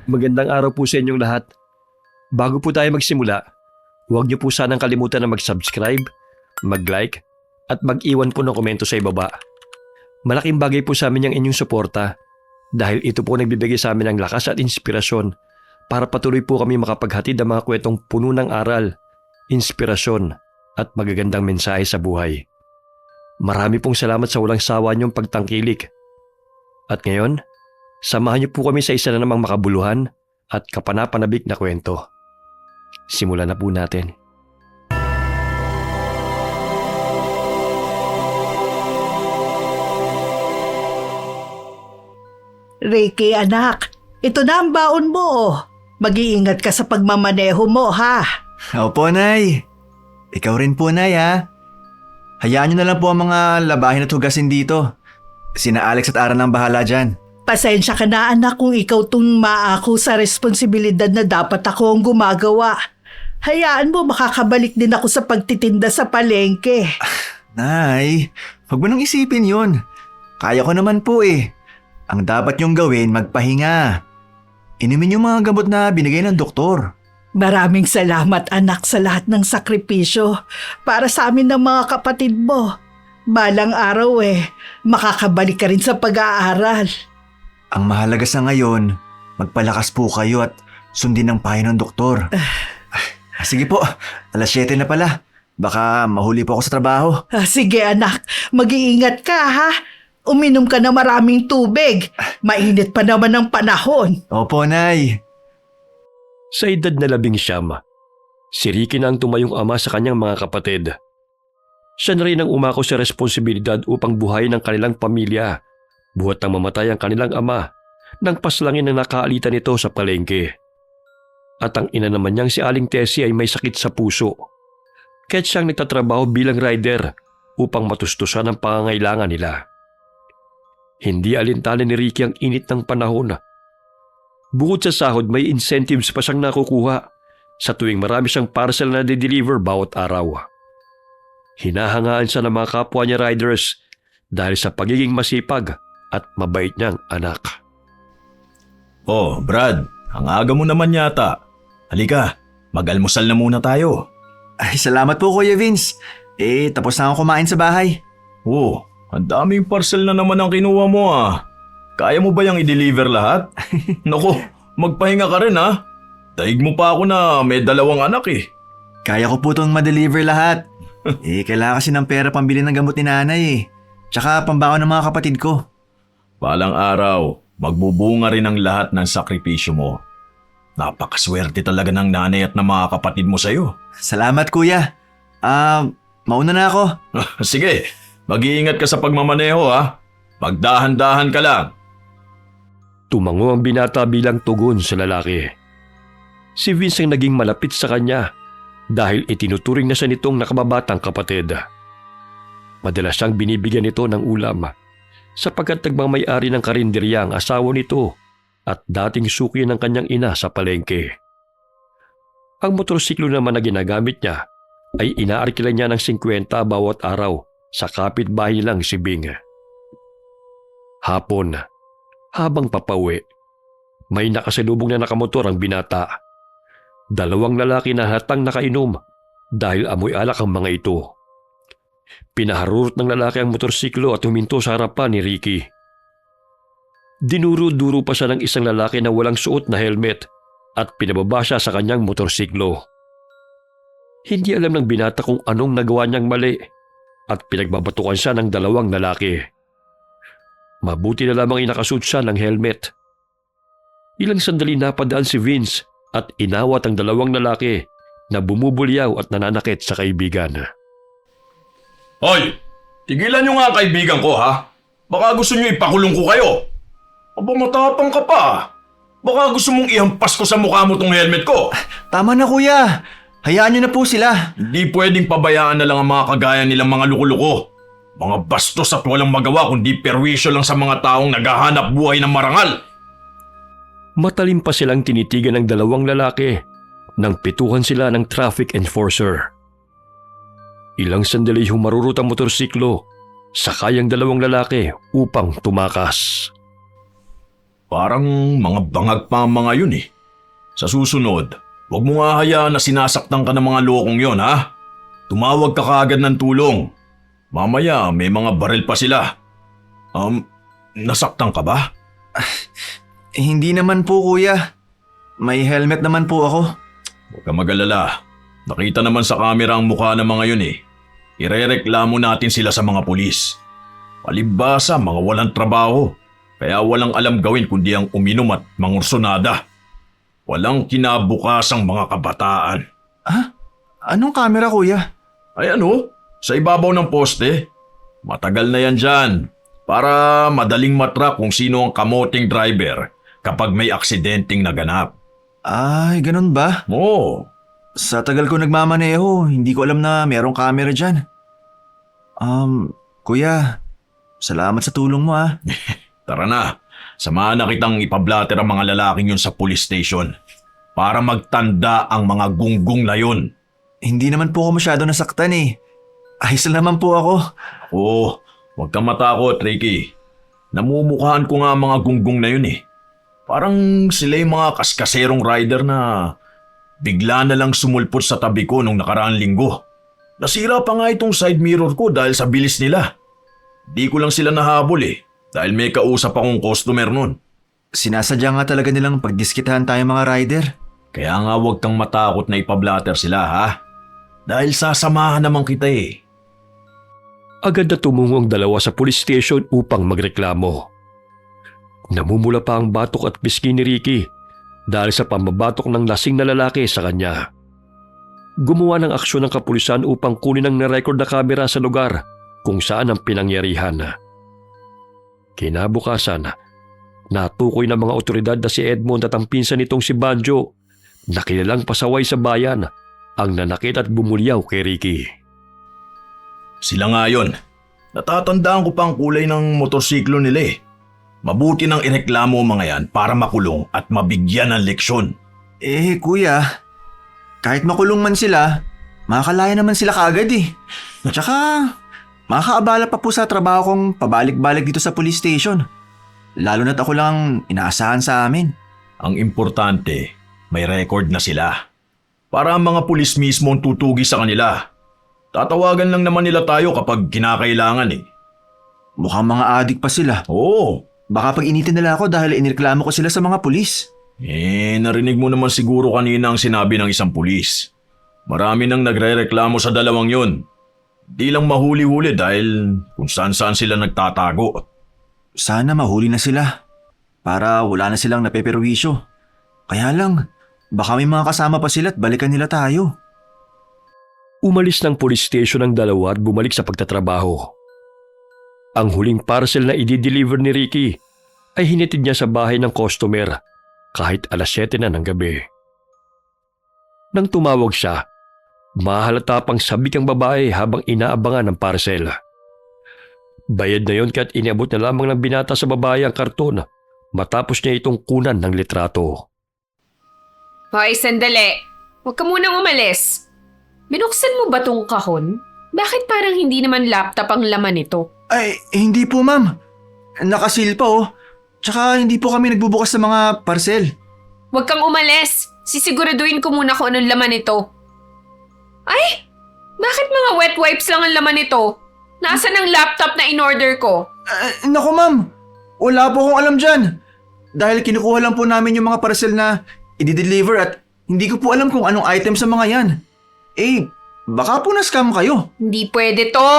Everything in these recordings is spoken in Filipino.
Magandang araw po sa inyong lahat. Bago po tayo magsimula, huwag niyo po sanang kalimutan na mag-subscribe, mag-like, at mag-iwan po ng komento sa ibaba. Malaking bagay po sa amin ang inyong suporta dahil ito po nagbibigay sa amin ng lakas at inspirasyon para patuloy po kami makapaghatid ng mga kwentong puno ng aral, inspirasyon, at magagandang mensahe sa buhay. Marami pong salamat sa walang sawa niyong pagtangkilik. At ngayon, samahan niyo po kami sa isa na namang makabuluhan at kapanapanabik na kwento. Simulan na po natin. Ricky, anak, ito na ang baon mo. Mag-iingat ka sa pagmamaneho mo, ha? Opo, Nay. Ikaw rin po, Nay, ha? Hayaan niyo na lang po ang mga labahin at hugasin dito. Sina Alex at Aaron ang bahala dyan. Pasensya ka na, anak, kung ikaw tong maako sa responsibilidad na dapat ako ang gumagawa. Hayaan mo, makakabalik din ako sa pagtitinda sa palengke. Nay, huwag mo nang isipin yun. Kaya ko naman po eh. Ang dapat niyong gawin, magpahinga. Inumin yung mga gamot na binigay ng doktor. Maraming salamat, anak, sa lahat ng sakripisyo para sa amin ng mga kapatid mo. Balang araw makakabalik ka rin sa pag-aaral. Ang mahalaga sa ngayon, magpalakas po kayo at sundin ang payo ng doktor. Sige po, 7:00 na pala. Baka mahuli po ako sa trabaho. Sige, anak, mag-iingat ka, ha? Uminom ka na maraming tubig. Mainit pa naman ang panahon. Opo, Nay. Sa edad na 19, si Ricky na ang tumayong ama sa kanyang mga kapatid. Siya na rin ang umako sa responsibilidad upang buhayin ang kanilang pamilya, buhat nang mamatay ang kanilang ama nang paslangin na nakaalitan nito sa palengke. At ang ina naman niyang si Aling Tessie ay may sakit sa puso, kaya't siyang nagtatrabaho bilang rider upang matustusan ang pangangailangan nila. Hindi alintana ni Ricky ang init ng panahon. Bukod sa sahod, may incentives pa siyang nakukuha sa tuwing marami siyang parcel na de-deliver bawat araw. Hinahangaan siya ng mga kapwa niya riders dahil sa pagiging masipag at mabait niyang anak. Oh, Brad, ang aga mo naman yata. Halika, mag-almusal na muna tayo. Ay, salamat po, Kuya Vince. Tapos na ako kumain sa bahay. Oh, ang daming parcel na naman ang kinuha mo ah. Kaya mo ba yung i-deliver lahat? Naku, magpahinga ka rin ah. Daig mo pa ako na may 2 anak eh. Kaya ko po itong ma-deliver lahat. Kailangan kasi ng pera pambili ng gamot ni nanay eh. Tsaka pambaon ng mga kapatid ko. Balang araw, magbubunga rin ang lahat ng sakripisyo mo. Napakaswerte talaga ng nanay at ng mga kapatid mo sa'yo. Salamat, Kuya. Mauna na ako. Sige, mag-iingat ka sa pagmamaneho ha. Magdahan-dahan ka lang. Tumango ang binata bilang tugon sa lalaki. Si Vince ang naging malapit sa kanya dahil itinuturing na siya nitong nakababatang kapatid. Madalas siyang binibigyan nito ng ulam sapagkat nagmamay-ari ng karinderya ang asawa nito at dating suki ng kanyang ina sa palengke. Ang motorsiklo naman na ginagamit niya ay inaarkila niya ng 50 bawat araw sa kapitbahay nilang si Bing. Hapon, habang papauwi, may nakasalubong na nakamotor ang binata. 2 lalaki na hatang nakainom dahil amoy alak ang mga ito. Pinaharurot ng lalaki ang motorsiklo at huminto sa harapan ni Ricky. Dinuro-duro pa siya ng isang lalaki na walang suot na helmet at pinababa siya sa kanyang motorsiklo. Hindi alam ng binata kung anong nagawa niyang mali at pinagbabatukan siya ng 2 lalaki. Mabuti na lamang inakasuot siya ng helmet. Ilang sandali napadaan si Vince at inawat ang 2 lalaki na bumubulyaw at nananakit sa kaibigan. Hoy, tigilan niyo nga ang kaibigan ko ha. Baka gusto niyo ipakulong ko kayo. Aba matapang ka pa. Baka gusto mong ihampas ko sa mukha mo tong helmet ko. Tama na, Kuya. Hayaan niyo na po sila. Hindi pwedeng pabayaan na lang ang mga kagaya nilang mga luko-luko. Mga bastos at walang magawa kundi perwisyo lang sa mga taong naghahanap buhay ng marangal. Matalim pa silang tinitigan ng 2 lalaki nang pituhan sila ng traffic enforcer. Ilang sandali humarurot ang motorsiklo, sakay ang 2 lalaki upang tumakas. Parang mga bangag pa ang mga yun eh. Sa susunod, huwag mo nga hayaan na sinasaktan ka ng mga lokong yon, ha? Tumawag ka kaagad ng tulong. Mamaya may mga baril pa sila. Nasaktan ka ba? Hindi naman po, kuya. May helmet naman po ako. Huwag ka mag-alala. Nakita naman sa kamera ang mukha ng mga yun eh. Irereklamo natin sila sa mga pulis. Palibhasa, mga walang trabaho. Kaya walang alam gawin kundi ang uminom at mangursunada. Walang kinabukasang mga kabataan. Anong camera, kuya? Ay ano? Sa ibabaw ng poste. Matagal na yan dyan. Para madaling matrap kung sino ang kamoting driver kapag may aksidenteng naganap. Ay, ganun ba? Oo. Sa tagal ko nagmamaneho, hindi ko alam na merong camera dyan. Kuya, salamat sa tulong mo ah. Tara na. Samahan na kitang ipablatter ang mga lalaking yun sa police station. Para magtanda ang mga gunggong na yun. Hindi naman po ako masyado nasaktan eh. Ayos lang naman po ako. Oo, huwag kang matakot, Ricky. Namumukhaan ko nga ang mga gunggong na yun eh. Parang sila yung mga kaskaserong rider na bigla na lang sumulpot sa tabi ko nung nakaraang linggo. Nasira pa nga itong side mirror ko dahil sa bilis nila. Di ko lang sila nahabol eh, dahil may kausap akong customer nun. Sinasadya nga talaga nilang pagdiskitahan tayo mga rider. Kaya nga huwag kang matakot na ipablatter sila ha. Dahil sasamahan naman kita eh. Agad na tumungo ang dalawa sa police station upang magreklamo. Namumula pa ang batok at pisngi ni Ricky dahil sa pamabatok ng lasing na lalaki sa kanya. Gumawa ng aksyon ng kapulisan upang kunin ang narecord na kamera sa lugar kung saan ang pinangyarihan. Kinabukasan, natukoy ng mga otoridad na si Edmond at ang pinsan nitong si Banjo na kilalang pasaway sa bayan ang nanakit at bumulyaw kay Ricky. Sila nga yun. Natatandaan ko pa ang kulay ng motorsiklo nila eh. Mabuti nang ireklamo mga yan para makulong at mabigyan ng leksyon. Eh kuya, kahit makulong man sila, makakalaya naman sila kaagad eh. Tsaka, makakaabala pa po sa trabaho kong pabalik-balik dito sa police station. Lalo na't ako lang inaasahan sa amin. Ang importante, may record na sila. Para ang mga pulis mismo ang tutugi sa kanila. Tatawagan lang naman nila tayo kapag kinakailangan eh. Mukhang mga adik pa sila. Oo. Baka pag-initin nila ako dahil inireklamo ko sila sa mga pulis. Narinig mo naman siguro kanina ang sinabi ng isang pulis. Marami nang nagre-reklamo sa dalawang yun. Di lang mahuli-huli dahil kung saan-saan sila nagtatago. Sana mahuli na sila para wala na silang napeperwisyo. Kaya lang, baka may mga kasama pa sila at balikan nila tayo. Umalis ng police station ang dalawa at bumalik sa pagtatrabaho. Ang huling parcel na i-deliver ni Ricky ay hinitid niya sa bahay ng customer kahit 7:00 na ng gabi. Nang tumawag siya, mahalata pang sabik ang babae habang inaabangan ng parcel. Bayad na yon kaya't iniabot na lamang ng binata sa babae ang karton matapos niya itong kunan ng litrato. Hoy, sandali. Huwag ka munang umalis. Binuksan mo ba tong kahon? Bakit parang hindi naman laptop ang laman nito? Ay, hindi po ma'am. Nakasil pa oh. Tsaka hindi po kami nagbubukas sa mga parcel. Huwag kang umalis. Sisiguraduhin ko muna kung anong laman nito. Ay! Bakit mga wet wipes lang ang laman nito? Nasaan ang laptop na in-order ko? Naku ma'am, wala po akong alam dyan. Dahil kinukuha lang po namin yung mga parcel na i-deliver at hindi ko po alam kung anong item sa mga yan. Baka po na-scam kayo. Hindi pwede to.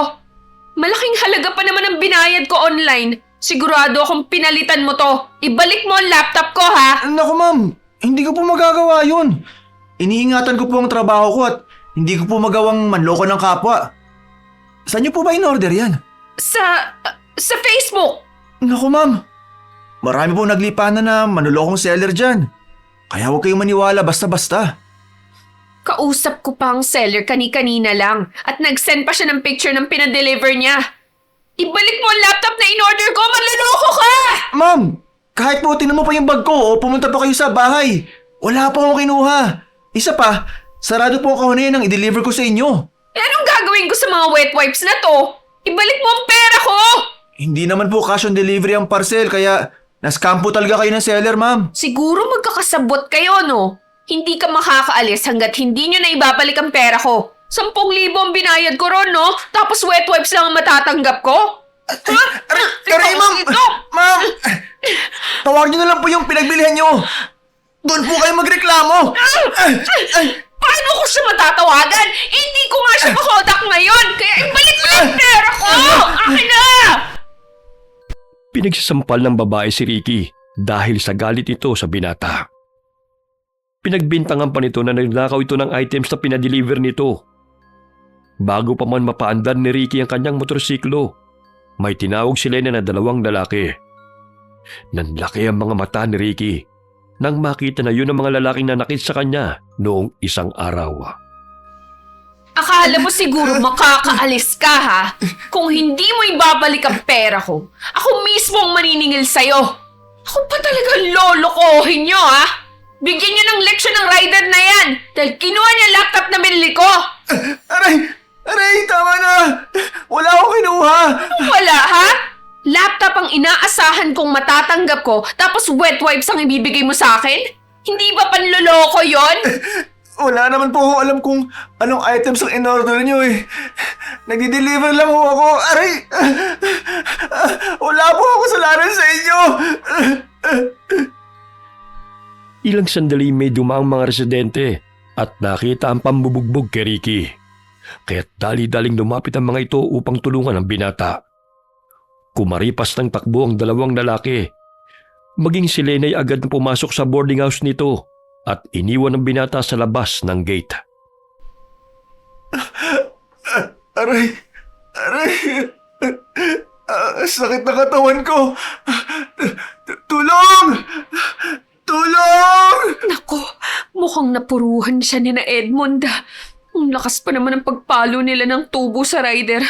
Malaking halaga pa naman ang binayad ko online. Sigurado akong pinalitan mo to. Ibalik mo ang laptop ko ha. Naku ma'am, hindi ko po magagawa yun. Iniingatan ko po ang trabaho ko at hindi ko po magawang manloko ng kapwa. Saan niyo po ba in-order yan? Sa Facebook. Naku ma'am, marami po naglipanan na manlolokong seller dyan. Kaya huwag kayong maniwala basta-basta. Kausap ko pa ang seller kani-kanina lang at nag-send pa siya ng picture ng pinadeliver niya. Ibalik mo ang laptop na in-order ko, manloloko ka! Ma'am, kahit po tinan mo pa yung bag ko o pumunta pa kayo sa bahay, wala pa akong kinuha. Isa pa, sarado po ang kahon na i-deliver ko sa inyo. Anong gagawin ko sa mga wet wipes na to? Ibalik mo ang pera ko! Hindi naman po cash on delivery ang parcel kaya Na-scam po talaga kayo ng seller, ma'am. Siguro magkakasabot kayo, no? Hindi ka makakaalis hanggat hindi nyo na ibabalik ang pera ko. 10,000 ang binayad ko ron, no? Tapos wet wipes lang ang matatanggap ko? Aray, ma'am! Ma'am! Tawagin niyo na lang po yung pinagbilihan niyo. Doon po kayo magreklamo. Paano ko siya matatawagan? Hindi ko nga siya makodak ngayon! Kaya ibalik mo yung pera ko! Akin na! Pinagsasampal ng babae si Ricky dahil sa galit ito sa binata. Pinagbintangan pa nito na nagnakaw ito ng items na pinadeliver nito. Bago pa man mapaandar ni Ricky ang kanyang motorsiklo, may tinawag si Lena na 2 lalaki. Nanlaki ang mga mata ni Ricky nang makita na yun ang mga lalaking nanakit sa kanya noong isang araw. Akala mo siguro makakaalis ka, ha? Kung hindi mo ibabalik ang pera ko, ako mismo ang maniningil sa'yo. Ako pa talaga lolokohin nyo, ha? Bigyan nyo ng leksyon ng rider na yan dahil kinuha niya laptop na binili ko. Aray, tama na. Wala akong kinuha. Wala, ha? Laptop ang inaasahan kong matatanggap ko tapos wet wipes ang ibibigay mo sa akin? Hindi ba panloloko yon? Wala naman po ako alam kung anong items ang in-order niyo eh. Nagdi-deliver lang ho ako. Aray! Wala po ako kasalanan sa inyo. Ilang sandali may dumaang mga residente at nakita ang pambubugbog kay Ricky. Kaya't dali-daling lumapit ang mga ito upang tulungan ang binata. Kumaripas ng takbo ang 2 lalaki. Maging si Lena ay agad na pumasok sa boarding house nito at iniwan ang binata sa labas ng gate. Aray! Sakit na katawan ko. Tulong! Tulong! Nako, mukhang napuruhan siya ni na Edmond. Ang lakas pa naman ang pagpalo nila ng tubo sa rider.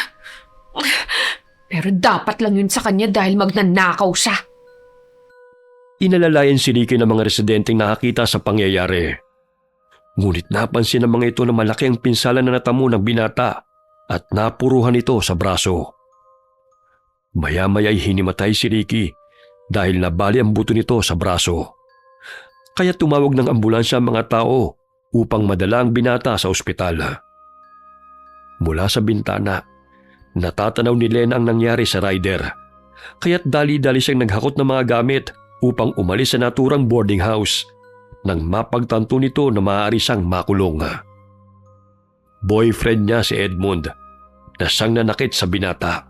Pero dapat lang yun sa kanya dahil magnanakaw siya. Inalalayan si Ricky ng mga residenteng nakakita sa pangyayari. Ngunit napansin ng mga ito na malaki ang pinsala na natamo ng binata at napuruhan ito sa braso. Maya-maya'y hinimatay si Ricky dahil nabali ang buto nito sa braso. Kaya tumawag ng ambulansya ang mga tao upang madala ang binata sa ospital. Mula sa bintana, natatanaw ni Lena ang nangyari sa rider. Kaya't dali-dali siyang naghakot ng mga gamit upang umalis sa naturang boarding house nang mapagtanto nito na maaari siyang makulong. Boyfriend niya si Edmond na siyang nanakit sa binata.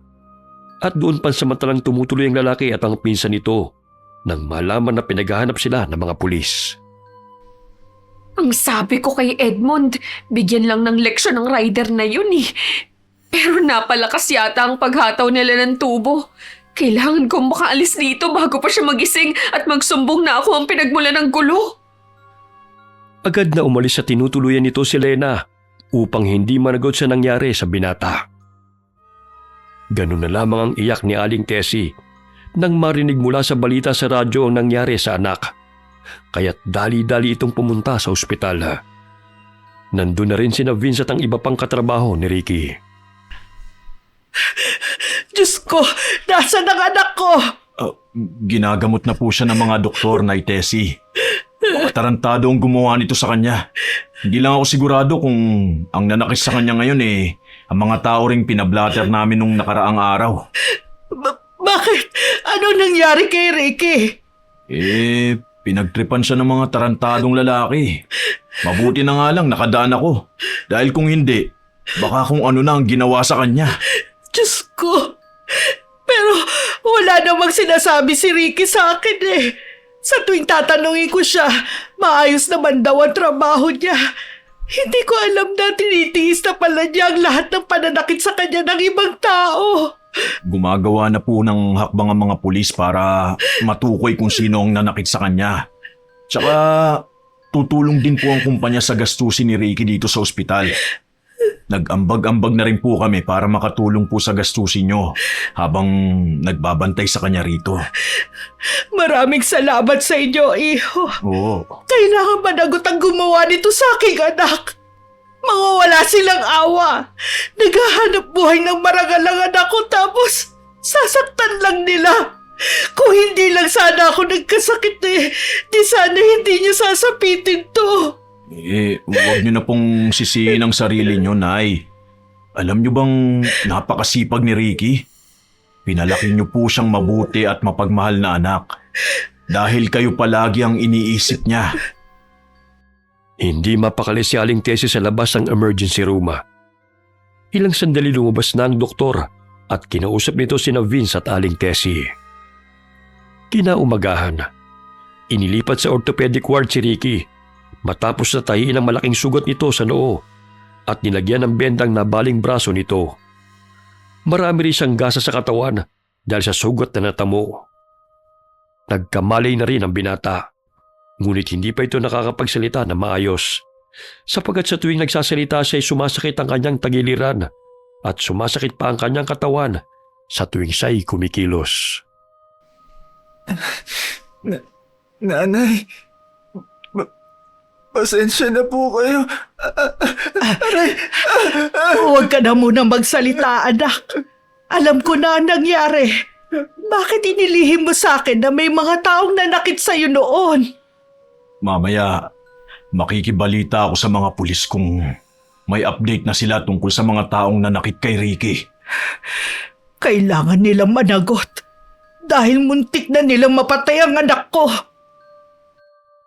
At doon pansamantalang tumutuloy ang lalaki at ang pinsan nito nang malaman na pinaghahanap sila ng mga pulis. Ang sabi ko kay Edmond, bigyan lang ng leksyon ng rider na yun eh. Pero napalakas yata ang paghataw nila ng tubo. Kailangan kong makaalis dito bago pa siya magising at magsumbong na ako ang pinagmula ng gulo. Agad na umalis sa tinutuluyan nito si Lena upang hindi managot sa nangyari sa binata. Ganun na lamang ang iyak ni Aling Tessie nang marinig mula sa balita sa radyo ang nangyari sa anak. Kaya't dali-dali itong pumunta sa ospital. Nandun na rin sina Vincent ang iba pang katrabaho ni Ricky. Diyos ko, nasaan ang anak ko? Ginagamot na po siya ng mga doktor, Nay Tessie. Tarantado ang gumawa nito sa kanya. Hindi lang ako sigurado kung ang nanakis sa kanya ngayon ang mga tao ring pinablatter namin nung nakaraang araw. Bakit? Anong nangyari kay Ricky? Pinagtripan siya ng mga tarantadong lalaki. Mabuti na nga lang nakadaan ako. Dahil kung hindi, baka kung ano na ang ginawa sa kanya. Diyos ko. Pero wala namang sinasabi si Ricky sa akin eh. Sa tuwing tatanungin ko siya, maayos naman daw ang trabaho niya. Hindi ko alam na tinitiis na pala niya ang lahat ng pananakit sa kanya ng ibang tao. Gumagawa na po ng hakbang ang mga pulis para matukoy kung sino ang nanakit sa kanya. Tsaka tutulong din po ang kumpanya sa gastusin ni Ricky dito sa ospital. Nag-ambag-ambag na rin po kami para makatulong po sa gastusin nyo habang nagbabantay sa kanya rito. Maraming salamat sa inyo, iho. Oo. Kailangan managot ang gumawa nito sa aking anak. Mga wala silang awa. Naghahanap buhay ng marangal ang anak ko tapos sasaktan lang nila. Kung hindi lang sana ako nagkasakit di sana hindi niyo sasapitin to. Huwag niyo na pong sisihin ang sarili niyo, Nay. Alam niyo bang napakasipag ni Ricky? Pinalaki niyo po siyang mabuti at mapagmahal na anak. Dahil kayo palagi ang iniisip niya. Hindi mapakali si Aling Tessie sa labas ng emergency room. Ilang sandali lumabas na ang doktor at kinausap nito sina Vince at Aling Tessie. Kinaumagahan, inilipat sa orthopedic ward si Ricky matapos natahiin ang malaking sugat nito sa noo at nilagyan ng bendang nabaling braso nito. Marami rin siyang gasa sa katawan dahil sa sugat na natamo. Nagkamalay na rin ang binata, ngunit hindi pa ito nakakapagsalita na maayos sapagkat sa tuwing nagsasalita siya ay sumasakit ang kanyang tagiliran at sumasakit pa ang kanyang katawan sa tuwing siya'y kumikilos. Nanay, pasensya na po kayo. Huwag ka na muna magsalita, anak. Alam ko na ang nangyari. Bakit inilihim mo sa akin na may mga taong nanakit sa'yo noon? Mamaya, makikibalita ako sa mga pulis kung may update na sila tungkol sa mga taong nanakit kay Ricky. Kailangan nilang managot dahil muntik na nilang mapatay ang anak ko.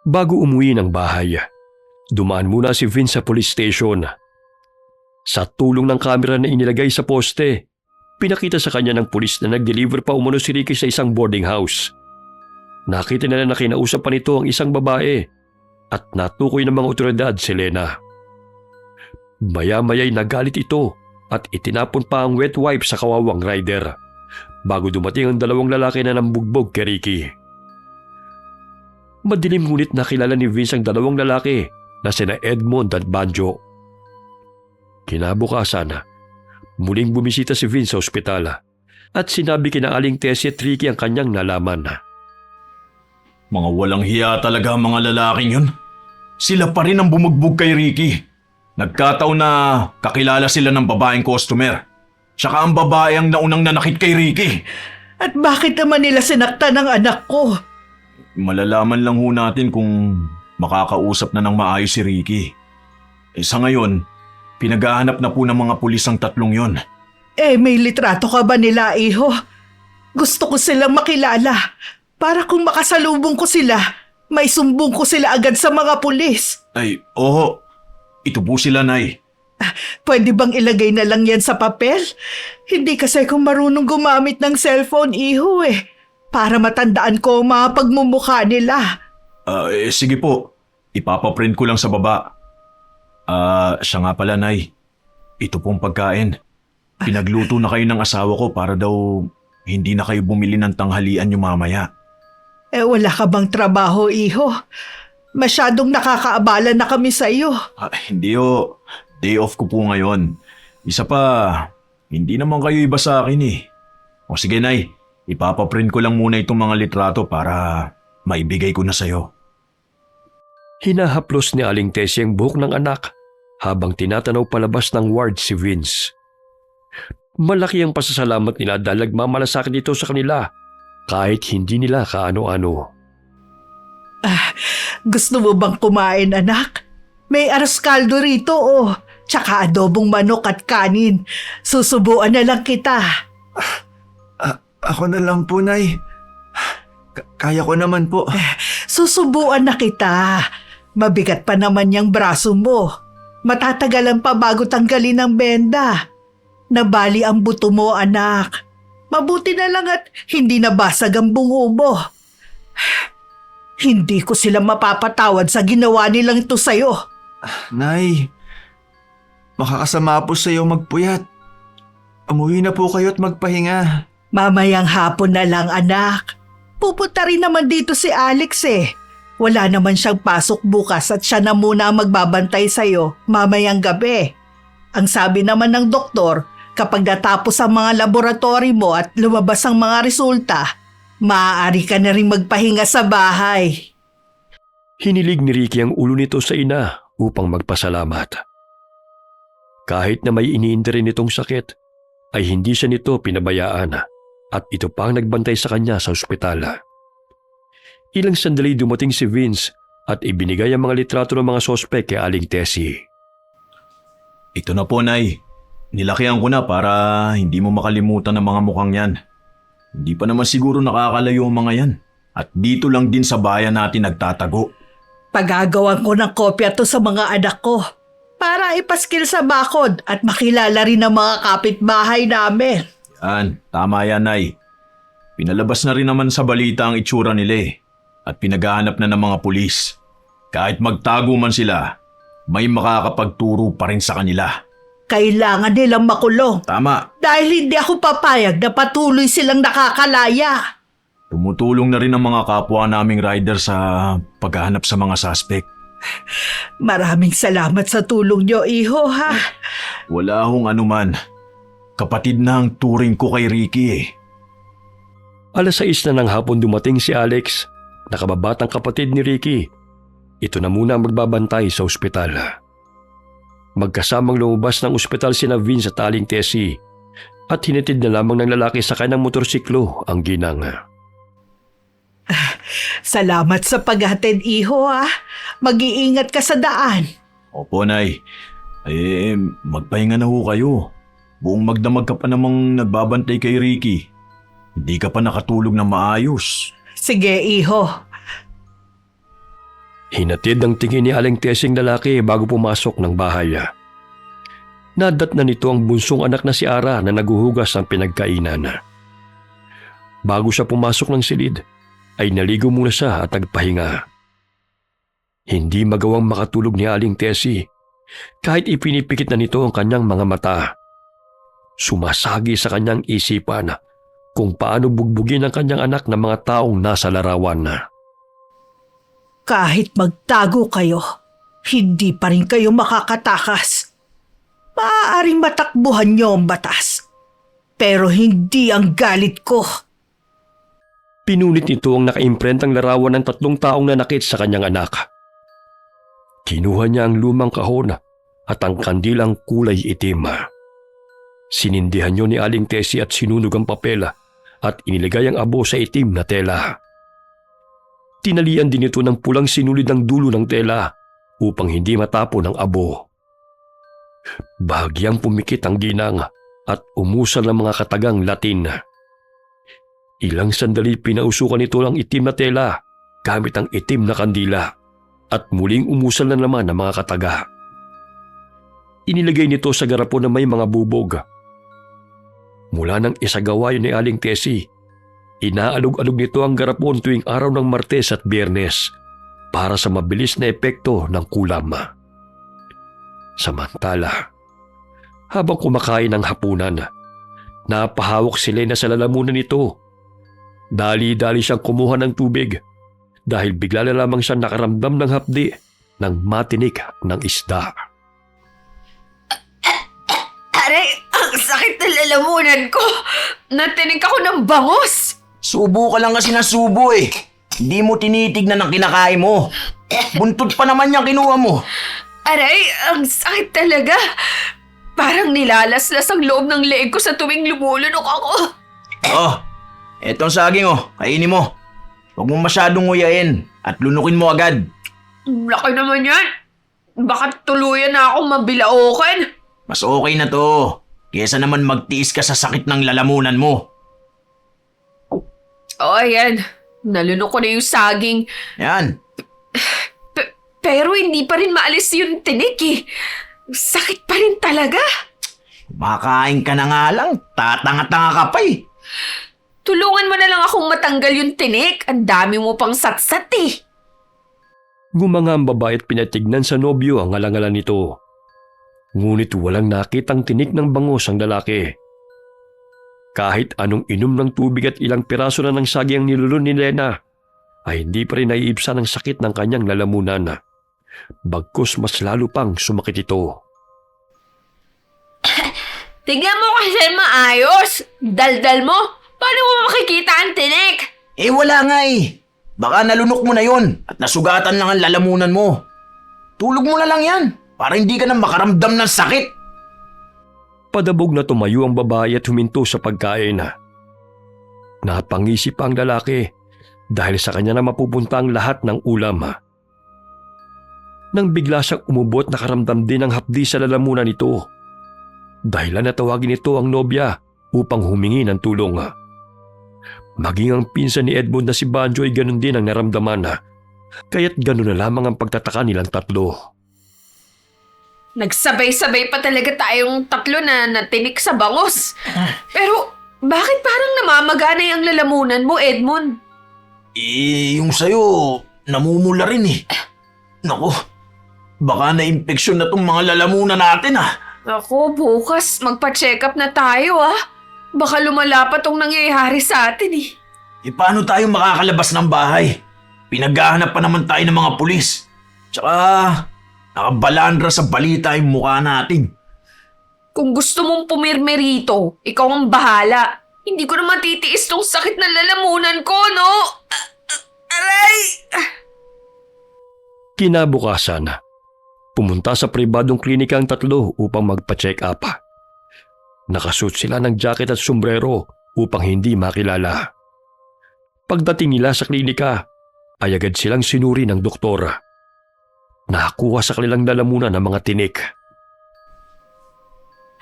Bago umuwi ng bahay, dumaan muna si Vince sa police station. Sa tulong ng kamera na inilagay sa poste, pinakita sa kanya ng pulis na nag-deliver pa umano si Ricky sa isang boarding house. Nakita nila na kinausap pa nito ang isang babae at natukoy ng mga otoridad si Lena. Maya-maya'y nagalit ito at itinapon pa ang wet wipe sa kawawang rider bago dumating ang dalawang lalaki na nambugbog kay Ricky. Madilim ngunit nakilala ni Vince ang dalawang lalaki na sina Edmond at Banjo. Kinabukasan, muling bumisita si Vince sa ospital at sinabi kina Aling Tessie at Ricky ang kanyang nalaman. Mga walang hiya talaga ang mga lalaking yun. Sila pa rin ang bumugbog kay Ricky. Nagkataon na kakilala sila ng babaeng customer. Tsaka ang babae ang naunang nanakit kay Ricky. At bakit naman nila sinaktan ang anak ko? Malalaman lang ho natin kung makakausap na ng maayos si Ricky. Sa ngayon, pinaghahanap na po ng mga pulis ang tatlong yon. May litrato ka ba nila, iho? Gusto ko silang makilala para kung makasalubong ko sila, may sumbong ko sila agad sa mga pulis. Oo. Ito po sila, Nay. Pwede bang ilagay na lang yan sa papel? Hindi kasi kung marunong gumamit ng cellphone, iho para matandaan ko ang mga pagmumukha nila. Sige po. Ipapaprint ko lang sa baba. Siya nga pala, Nay. Ito pong pagkain. Pinagluto na kayo ng asawa ko para daw hindi na kayo bumili ng tanghalian yung mamaya. Wala ka bang trabaho, iho? Masyadong nakakaabala na kami sa iyo. Hindi ho. Day off ko po ngayon. Isa pa, hindi naman kayo iba sa akin eh. O sige, Nay. Ipapaprint ko lang muna itong mga litrato para maibigay ko na sa'yo. Hinahaplos ni Aling Tessie ang buhok ng anak habang tinatanaw palabas ng ward si Vince. Malaki ang pasasalamat nila dahil nagmamalasakit ito sa kanila kahit hindi nila kaano-ano. Gusto mo bang kumain, anak? May aros kaldo rito, tsaka adobong manok at kanin. Susubuan na lang kita. Ako na lang po, Nay. Kaya ko naman po. Susubuan na kita. Mabigat pa naman yung braso mo. Matatagalan pa bago tanggalin ang benda. Nabali ang buto mo, anak. Mabuti na lang at hindi nabasag ang bungo mo. Hindi ko sila mapapatawad sa ginawa nilang ito sa'yo. Nay, makakasama po sa'yo magpuyat. Umuwi na po kayo at magpahinga. Mamayang hapon na lang, anak. Pupunta rin naman dito si Alex Wala naman siyang pasok bukas at siya na muna ang magbabantay sa'yo mamayang gabi. Ang sabi naman ng doktor, kapag natapos ang mga laboratory mo at lumabas ang mga resulta, maaari ka na rin magpahinga sa bahay. Hinilig ni Ricky ang ulo nito sa ina upang magpasalamat. Kahit na may iniinda rin itong sakit, ay hindi siya nito pinabayaan at ito pa ang nagbantay sa kanya sa ospital. Ilang sandali dumating si Vince at ibinigay ang mga litrato ng mga sospek kay Aling Tessie. Ito na po, Nay. Nilakihan ko na para hindi mo makalimutan ang mga mukhang yan. Hindi pa naman siguro nakakalayo ang mga yan. At dito lang din sa bayan natin nagtatago. Pagagawan ko ng kopya to sa mga anak ko para ipaskil sa bakod at makilala rin ng mga kapitbahay namin. Yan, tama yan, Nay. Pinalabas na rin naman sa balita ang itsura nila at pinaghahanap na ng mga pulis. Kahit magtago man sila, may makakapagturo pa rin sa kanila. Kailangan nilang makulong Tama, dahil hindi ako papayag na patuloy silang nakakalaya. tumutulong na rin ang mga kapwa naming rider sa paghahanap sa mga suspect. Maraming salamat sa tulong niyo, iho, ha? Wala hong anuman. Kapatid na ang turing ko kay Ricky. Alas 6 na ng hapon dumating si Alex, nakababatang kapatid ni Ricky. Ito na muna ang magbabantay sa ospital. Magkasamang lumabas ng ospital sina Vince at Aling Tessie at hinatid na lamang ng lalaki sa kanyang motorsiklo ang ginang. Salamat sa paghatid, iho, ha? Mag-iingat ka sa daan. Opo, Nay. Magpahinga na ho kayo. Buong magdamag ka pa namang nagbabantay kay Ricky. Hindi ka pa nakatulog na maayos. Sige, iho. Hinatid ang tingin ni Aling Tessie ang lalaki bago pumasok ng bahay. Nadat na nito ang bunsong anak na si Ara na naguhugas ng pinagkainan. Bago siya pumasok ng silid, ay naligo muna siya at nagpahinga. Hindi magawang makatulog ni Aling Tessie kahit ipinipikit na nito ang kanyang mga mata. Sumasagi sa kanyang isipan kung paano bugbugin ang kanyang anak ng mga taong nasa larawan. Kahit magtago kayo, hindi pa rin kayo makakatakas. Maaaring matakbuhan niyo ang batas, pero hindi ang galit ko. Pinunit nito ang nakaimprentang larawan ng 3 taong nanakit sa kanyang anak. Kinuha niya ang lumang kahon at ang kandilang kulay itim. Sinindihan niyo ni Aling Tessie at sinunog ang papel at inilagay ang abo sa itim na tela. Tinalian din ito ng pulang sinulid ang dulo ng tela upang hindi matapon ang abo. Bahagyang pumikit ang ginang at umusal ng mga katagang Latin. Ilang sandali pinausukan nito ang itim na tela gamit ang itim na kandila at muling umusal na naman ang mga kataga. Inilagay nito sa garapon na may mga bubog. Mula nang isagawa yun ni Aling Tessie, inaalog-alog nito ang garapon tuwing araw ng Martes at Biyernes para sa mabilis na epekto ng kulam. Samantala, habang kumakain ng hapunan, napahawak si Lena sa lalamunan nito. Dali-dali siyang kumuha ng tubig dahil bigla na lamang siyang nakaramdam ng hapdi ng matinik ng isda. Aray, ang sakit na lalamunan ko. Natinig ako ng bangos. Subo ka lang kasi na subo eh. Hindi mo tinitignan ang kinakain mo. Buntot pa naman yung kinuha mo. Aray, ang sakit talaga. Parang nilalaslas ang loob ng leeg ko sa tuwing lumulunok ako. Oh, etong saging oh, kainin mo. Huwag mo masyadong nguyain at lunukin mo agad. Laki naman yan. Baka tuluyan na akong mabilaukan. Mas okay na to. Kesa naman magtiis ka sa sakit ng lalamunan mo. Oh, ayan. Nalunok ko na yung saging. Yan. Pero hindi pa rin maalis yung tinik eh. Sakit pa rin talaga. Makain ka na nga lang. Tatanga-tanga ka pa eh. Tulungan mo na lang akong matanggal yung tinik. Ang dami mo pang satsat eh. Gumanga ang babae at pinatignan sa nobyo ang alangalan nito. Ngunit walang nakitang tinik ng bangos ang lalaki. Kahit anong inom ng tubig at ilang piraso na ng saging ang nilulun ni Lena, ay hindi pa rin naiibsan ang sakit ng kanyang lalamunan. Bagkus mas lalo pang sumakit ito. Tignan mo kasi maayos. Daldal mo. Paano mo makikita ang tinik? Eh wala nga eh. Baka nalunok mo na yon at nasugatan lang ang lalamunan mo. Tulog mo na lang yan para hindi ka na makaramdam ng sakit. Padabog na tumayo ang babae at huminto sa pagkain. Napangisip ang lalaki dahil sa kanya na mapupunta ang lahat ng ulam. Nang bigla siyang umubot, nakaramdam din ng hapdi sa lalamunan nito. Dahilan na tawagin ito ang nobya upang humingi ng tulong. Maging ang pinsan ni Edmund na si Banjo ay ganun din ang naramdaman, kaya't ganun na lamang ang pagtataka nilang tatlo. Nagsabay-sabay pa talaga tayong tatlo na natinik sa bangos. Pero bakit parang namamagana yung lalamunan mo, Edmund? Yung sa'yo, namumula rin eh. Naku, baka na-infeksyon na tong mga lalamunan natin ah. Ako, bukas magpa-check up na tayo Baka lumala pa tong nangyayari sa atin eh. Paano tayo makakalabas ng bahay? Pinaghahanap pa naman tayo ng mga pulis. Tsaka, nakabalandra sa balita yung mukha natin. Kung gusto mong pumirme rito, ikaw ang bahala. Hindi ko na matitiis tong sakit na lalamunan ko, no? Aray! Kinabukasan, pumunta sa pribadong klinika ang tatlo upang magpa-check up. Nakasuot sila ng jacket at sombrero upang hindi makilala. Pagdating nila sa klinika, ay agad silang sinuri ng doktor. Nakakuha sa kanilang lalamunan ng mga tinik.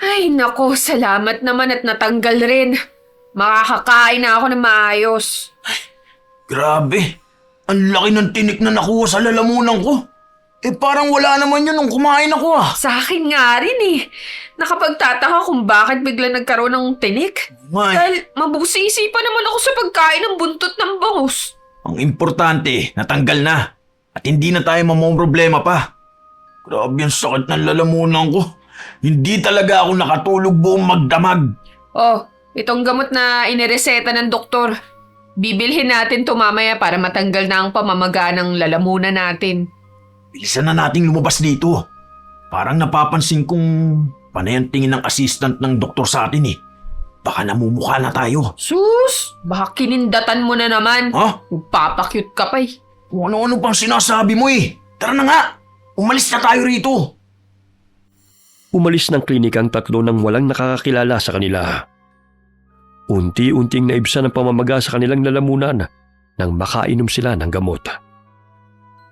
Ay, nako, salamat naman at natanggal rin. Makakakain na ako ng maayos. Grabe, ang laki ng tinik na nakuha sa lalamunan ko. Parang wala naman yun nung kumain ako ah. Sa akin nga rin eh. Nakapagtataka kung bakit bigla nagkaroon ng tinik. May. Dahil mabusisi pa naman ako sa pagkain ng buntot ng bangus. Ang importante, natanggal na. At hindi na tayo mamomroblema pa. Grabe ang sakit ng lalamunan ko. Hindi talaga ako nakatulog buong magdamag. Oh, itong gamot na inireseta ng doktor. Bibilhin natin to mamaya para matanggal na ang pamamaga ng lalamunan natin. Bilisan na nating lumabas dito. Parang napapansin kong panay ang tingin ng assistant ng doktor sa atin eh. Baka namumukha na tayo. Sus, baka kinindatan mo na naman. Ha? Magpapakyut ka pa eh. Kung ano-ano pang sinasabi mo eh. Tara na nga, umalis na tayo rito. Umalis ng klinika ang tatlo nang walang nakakakilala sa kanila. Unti-unting naibsan ang pamamaga sa kanilang lalamunan nang makainom sila ng gamot.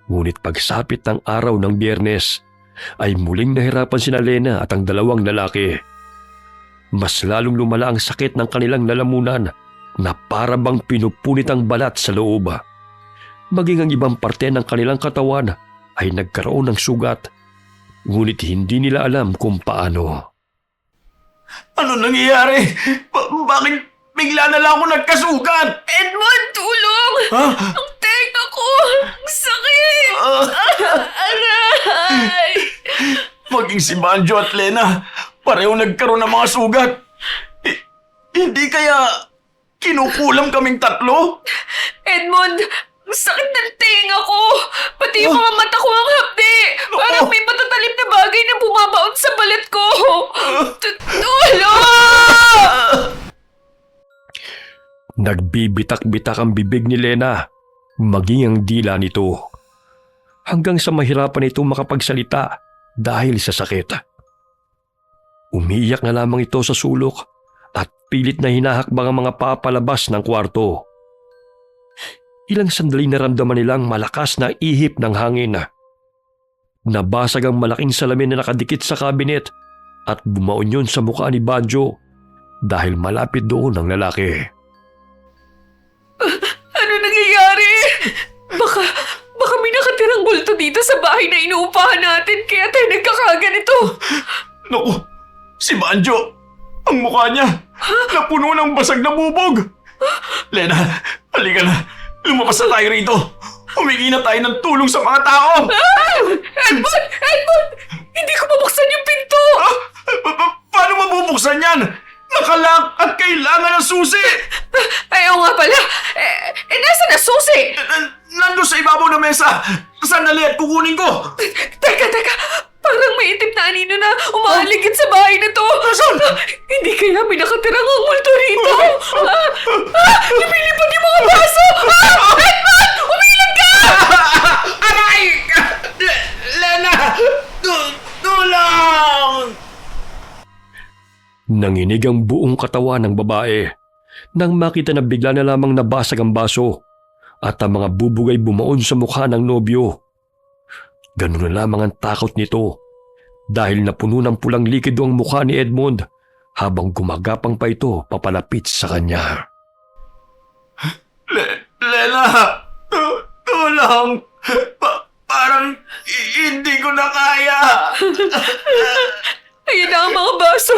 Ngunit pagsapit ng araw ng Biyernes, ay muling nahirapan sina Lena at ang dalawang lalaki. Mas lalong lumala ang sakit ng kanilang lalamunan na para bang pinupunit ang balat sa loob. Maging ang ibang parte ng kanilang katawan ay nagkaroon ng sugat, ngunit hindi nila alam kung paano. Ano nangyayari? Bakit bigla na lang ako nagkasugat? Edmund, tulong! Ha? Ang tenga ko! Ang sakit! Aray! Maging si Banjo at Lena, pareho nagkaroon ng mga sugat. Hindi kaya kinukulam kaming tatlo? Edmund, ang sakit ng tenga ko! Pati yung mga mata ko ang hapdi! Parang may matatalim na bagay na bumabaon sa balat ko! Tulong! Nagbibitak-bitak ang bibig ni Lena, maging ang dila nito. Hanggang sa mahirapan ito makapagsalita dahil sa sakit. Umiiyak na lamang ito sa sulok at pilit na hinahakbang ang mga papalabas ng kwarto. Ilang sandali naramdaman nilang malakas na ihip ng hangin. Nabasag ang malaking salamin na nakadikit sa kabinet at bumaon yun sa mukha ni Banjo dahil malapit doon ang lalaki. Ano nangyayari? Baka may nakatirang bulto dito sa bahay na inuupahan natin kaya tayo nagkakaganito. Naku, si Banjo, ang mukha niya, napuno ng basag na bubog. Lena, halika na. Lumabas na tayo rito. Humingi na tayo ng tulong sa mga tao. Edmund! Hindi ko mabuksan yung pinto! Paano mabubuksan yan? Nakalak at kailangan ng susi. Ayaw nga pala. Nasa na susi? Nandun sa ibabaw ng mesa. Sandali at kukunin ko. Teka. Parang may itim na anino na umaaligid sa bahay na to. Hindi kaya may nakatirang ang multo rito. Lumilipad yung mga baso. Edmund! Umilag ka! Aray! Lena! Tulong! Nanginig ang buong katawan ng babae nang makita na bigla na lamang nabasag ang baso at ang mga bubog ay bumaon sa mukha ng nobyo. Ganun na lamang ang takot nito dahil napuno ng pulang likido ang mukha ni Edmond habang gumagapang pa ito papalapit sa kanya. Lena! Tulong! Parang hindi ko na kaya! Ayun na ang mga baso.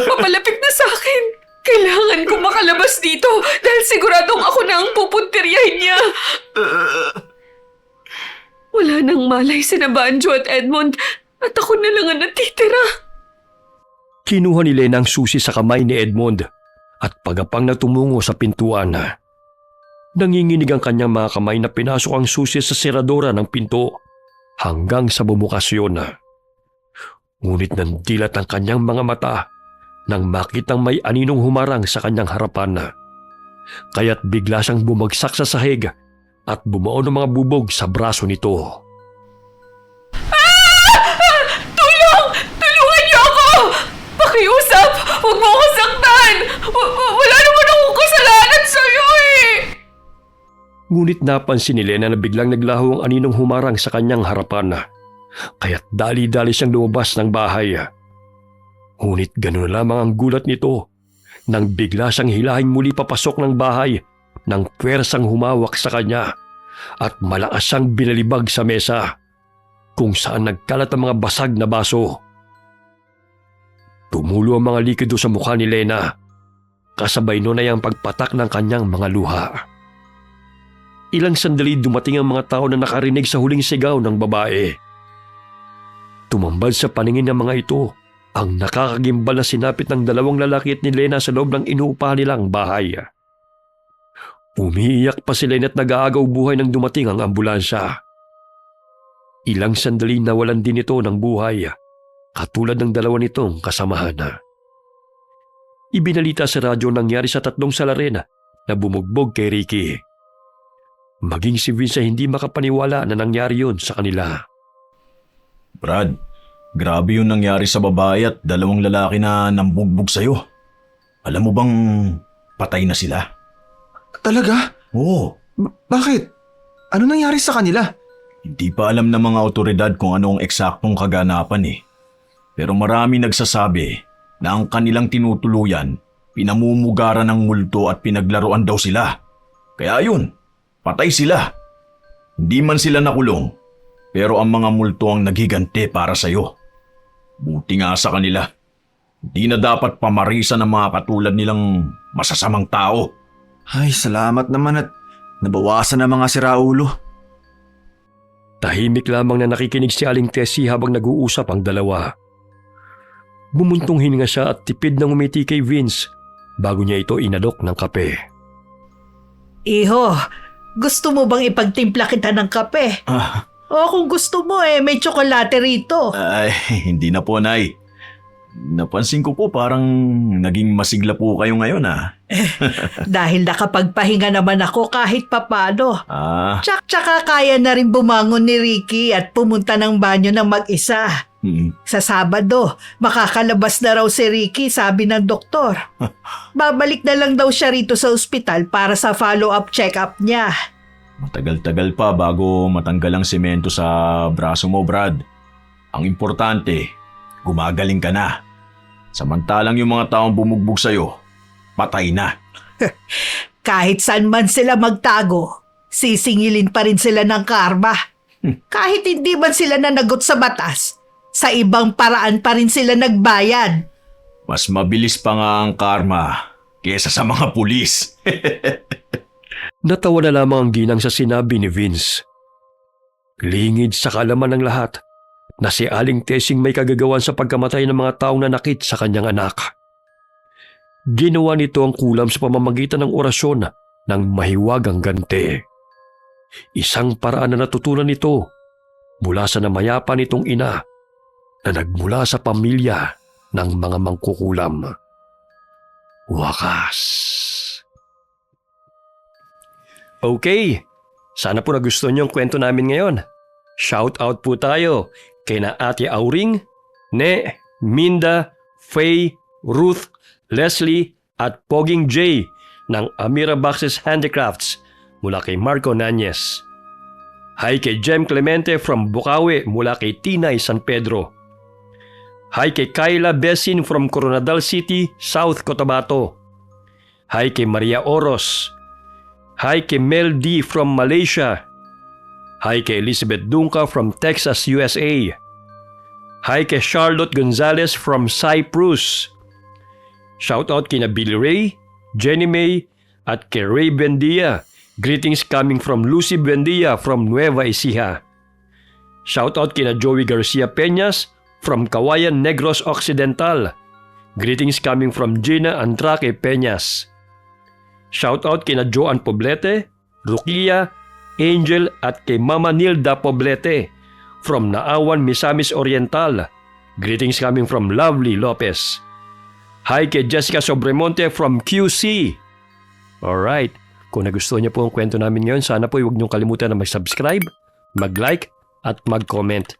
Papalapit na sa akin. Kailangan ko makalabas dito dahil siguradong ako na ang pupuntiryahin niya. Wala nang malay si Banjo at Edmond at ako na lang ang natitira. Kinuha ni Lena ang susi sa kamay ni Edmond at pagapang na tumungo sa pintuan. Nanginginig ang kanyang mga kamay na pinasok ang susi sa seradora ng pinto hanggang sa bumukas yun. Ngunit nandilat ang kanyang mga mata nang makitang may aninong humarang sa kanyang harapan. Kaya't bigla siyang bumagsak sa sahig at bumuo ng mga bubog sa braso nito. Tulong! Tulungan niyo ako! Pakiusap! Huwag mo ako saktan! Wala naman akong kasalanan sa'yo eh! Ngunit napansin ni Lena na biglang naglaho ang aninong humarang sa kanyang harapan. Kaya't dali-dali siyang lumabas ng bahay. Ngunit gano'n lamang ang gulat nito nang bigla siyang hilahing muli papasok ng bahay nang pwersang humawak sa kanya at malakas siyang binalibag sa mesa kung saan nagkalat ang mga basag na baso. Tumulo ang mga likido sa mukha ni Lena kasabay nun ay ang pagpatak ng kanyang mga luha. Ilang sandali dumating ang mga tao na nakarinig sa huling sigaw ng babae. Tumambal sa paningin ng mga ito ang nakakagimbal na sinapit ng dalawang lalaki at ni Lena sa loob ng inuupahan nilang bahay. Umiiyak pa si Lena at nag-aagaw buhay nang dumating ang ambulansya. Ilang sandali nawalan din ito ng buhay, katulad ng dalawa nitong kasamahan. Ibinalita sa radyo nangyari sa 3 salarin na bumugbog kay Ricky. Maging si Vince ay hindi makapaniwala na nangyari yun sa kanila. Brad, grabe yung nangyari sa babae at 2 lalaki na nambugbog sa'yo. Alam mo bang patay na sila? Talaga? Oo. Bakit? Ano nangyari sa kanila? Hindi pa alam ng mga otoridad kung ano ang eksaktong kaganapan eh. Pero marami nagsasabi na ang kanilang tinutuluyan, pinamumugaran ng multo at pinaglaruan daw sila. Kaya yun, patay sila. Hindi man sila nakulong, pero ang mga multo ang naghigante para sa'yo. Buti nga sa kanila. Hindi na dapat pamarisan ng mga katulad nilang masasamang tao. Ay, salamat naman at nabawasan ang mga siraulo. Tahimik lamang na nakikinig si Aling Tessie habang nag-uusap ang dalawa. Bumuntong hininga siya at tipid na ngumiti kay Vince bago niya ito inalok ng kape. Iho, gusto mo bang ipagtimpla kita ng kape? O kung gusto mo may tsokolate rito. Ay, hindi na po, Nay. Napansin ko po parang naging masigla po kayo ngayon Dahil nakapagpahinga naman ako kahit papano. Ah, Tsaka kaya na rin bumangon ni Ricky at pumunta ng banyo ng mag-isa. Sa Sabado, makakalabas na raw si Ricky, sabi ng doktor. Babalik na lang daw siya rito sa ospital para sa follow-up check-up niya. matagal-tagal pa bago matanggal ang semento sa braso mo, Brad. Ang importante, gumagaling ka na. Samantalang yung mga taong bumugbog sa'yo, patay na. Kahit saan man sila magtago, sisingilin pa rin sila ng karma. Kahit hindi man sila nanagot sa batas, sa ibang paraan pa rin sila nagbayad. Mas mabilis pa nga ang karma kesa sa mga pulis. Natawa na lamang ang ginang sa sinabi ni Vince. Lingid sa kaalaman ng lahat na si Aling Tessing may kagagawan sa pagkamatay ng mga taong nanakit sa kanyang anak. Ginawa nito ang kulam sa pamamagitan ng orasyon ng mahiwagang ganti. Isang paraan na natutunan nito mula sa namayapa nitong ina na nagmula sa pamilya ng mga mangkukulam. Wakas. Okay, sana po nagustuhan niyo ang kwento namin ngayon. Shout out po tayo kay na Ate Auring, Ne, Minda, Faye, Ruth, Leslie at Poging J ng Amira Boxes Handicrafts mula kay Marco Nanyes. Hi kay Jem Clemente from Bukawi mula kay Tinay San Pedro. Hi kay Kyla Besin from Coronadal City, South Cotabato. Hi kay Maria Oros. Hi kay Mel D from Malaysia. Hi kay Elizabeth Dunca from Texas, USA. Hi kay Charlotte Gonzalez from Cyprus. Shoutout kina Billy Ray, Jenny May, at kay Ray Buendia. Greetings coming from Lucy Buendia from Nueva Ecija. Shoutout kina Joey Garcia Peñas from Kawayan Negros Occidental. Greetings coming from Gina Andraque Peñas. Shoutout kina Joan Poblete, Rukia, Angel at kay Mama Nilda Poblete from Naawan, Misamis Oriental. Greetings coming from Lovely Lopez. Hi kay Jessica Sobremonte from QC. Alright, kung nagustuhan niyo po ang kwento namin ngayon, sana po huwag niyong kalimutan na mag-subscribe, mag-like at mag-comment.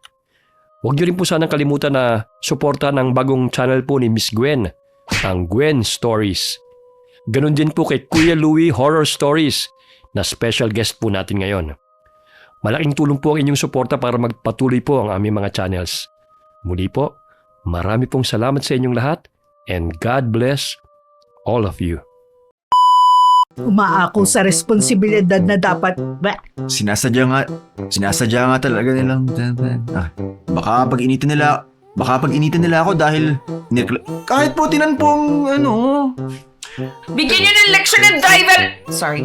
Huwag niyo rin po sanang kalimutan na suportahan ang bagong channel po ni Miss Gwen, ang Gwen Stories. Ganon din po kay Kuya Louie Horror Stories na special guest po natin ngayon. Malaking tulong po ang inyong suporta para magpatuloy po ang aming mga channels. Muli po, marami pong salamat sa inyong lahat and God bless all of you. Umaako sa responsibilidad na dapat... Sinasadya nga talaga nilang... Baka pag-initin nila ako dahil... Kahit po tinanpong Bigyan niyo ng leksyon ng driver! Sorry.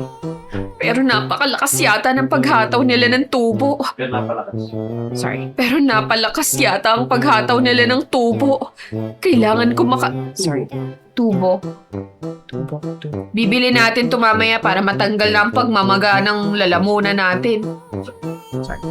Pero napakalakas yata ng paghataw nila ng tubo. Sorry. Pero napalakas yata ang paghataw nila ng tubo. Kailangan ko Sorry. Tubo. Bibili natin ito mamaya para matanggal na ang pagmamaga ng lalamunan natin. Sorry.